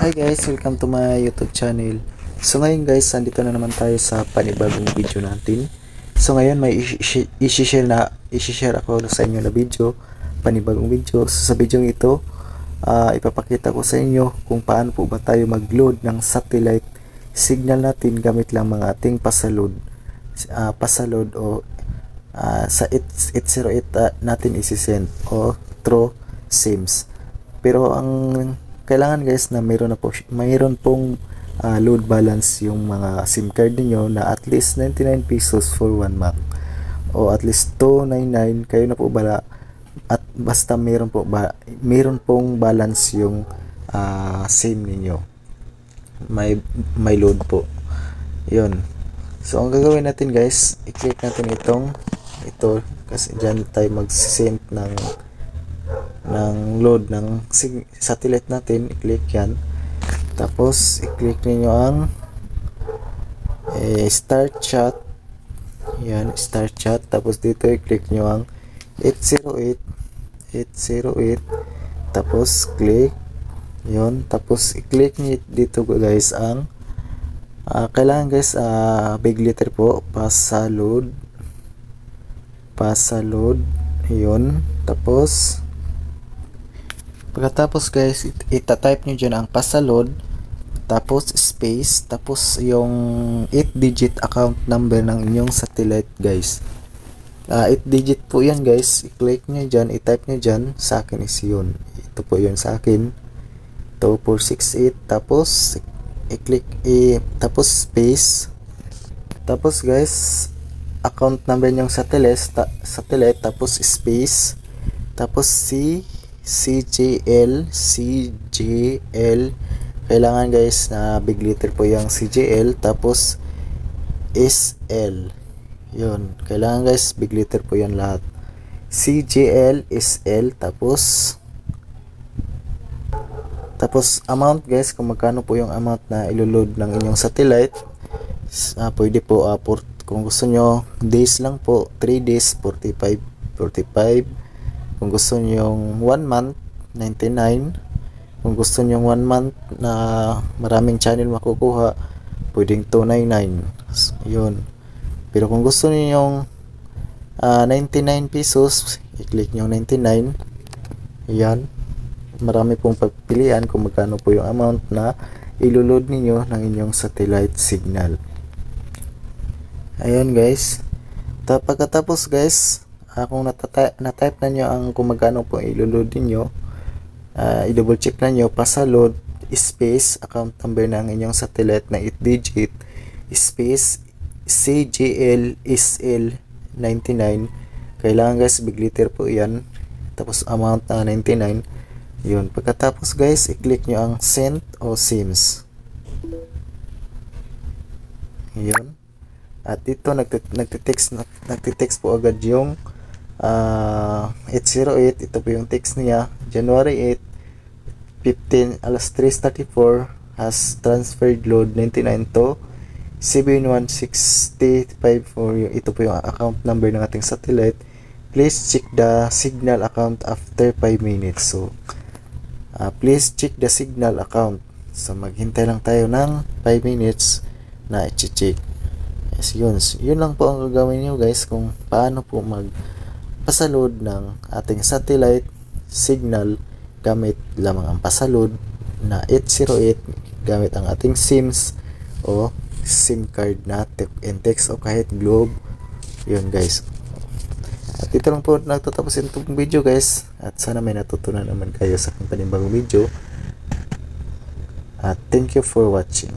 Hi guys, welcome to my YouTube channel. So ngayon guys, andito na naman tayo sa panibagong video natin. So ngayon may i-share ako sa inyo na video, panibagong video. So sa video ito, ipapakita ko sa inyo kung paano po ba tayo mag-load ng satellite signal natin gamit lang mga ating pasalod o sa 808 natin isi-send o through SIMs. Pero ang kailangan guys na mayroon pong load balance yung mga SIM card niyo na at least 99 pesos for 1 month o at least 299 kayo na po bala at basta mayroon pong balance yung SIM niyo, may load po yun. So ang gagawin natin guys, i-click natin ito kasi dyan tayo mag-send ng load ng satellite natin. I-click yan, tapos i-click niyo ang start chat. Yan, start chat. Tapos dito i-click niyo ang 808, tapos click yon. Tapos i-click niyo dito guys ang kailangan guys big letter po, pasalod yon. Tapos pagkatapos guys, ita-type nyo dyan ang pasalod, tapos space, tapos yung 8-digit account number ng inyong satellite guys. 8-digit po yan guys. I-click nyo dyan, i-type nyo dyan. Sa akin is yun. Ito po yun sa akin. 2468. Tapos i-click, tapos space. Tapos guys, account number nyong satellite, tapos space, tapos CJL. Kailangan guys na big letter po yung CJL, tapos SL. Yun, kailangan guys big letter po yan lahat. CJL, SL, tapos amount guys, kung magkano po yung amount na iloload ng inyong satellite. Pwede po kung gusto nyo days lang po, 3 days 45. Kung gusto nyo 1 month 99. Kung gusto nyo 1 month na maraming channel makukuha, pwedeng 299. Yun. Pero kung gusto niyo 99 pesos, i-click nyo 99. Yan. Marami pong pagpilian kung magkano po yung amount na iloload niyo ng inyong satellite signal. Ayun guys. Pagkatapos guys, kung na-type na nyo ang kung magkano po iloload niyo, i-double check na nyo, pasalod, space, account number ng inyong satellite na 8-digit, space, CJL, SL, 99. Kailangan guys, big letter po yan. Tapos amount na 99. Yun. Pagkatapos guys, i-click nyo ang send o SIMs. Yun. At dito nagtitext po agad yung 808. Ito po yung text niya. January 8, 15 alas 3:34 has transferred load 99 to 71655 for you. Ito po yung account number ng ating satellite. Please check the signal account after 5 minutes. So please check the signal account. So maghintay lang tayo ng 5 minutes na i-check. Yes, yun lang po ang gagawin nyo guys kung paano po pasalod ng ating satellite signal gamit lamang ang pasalod na 808 gamit ang ating SIMs o SIM card na Intex o kahit Globe. Yun guys. At ito lang po nagtatapos itong video guys, at sana may natutunan naman kayo sa aking panibagong video. At thank you for watching.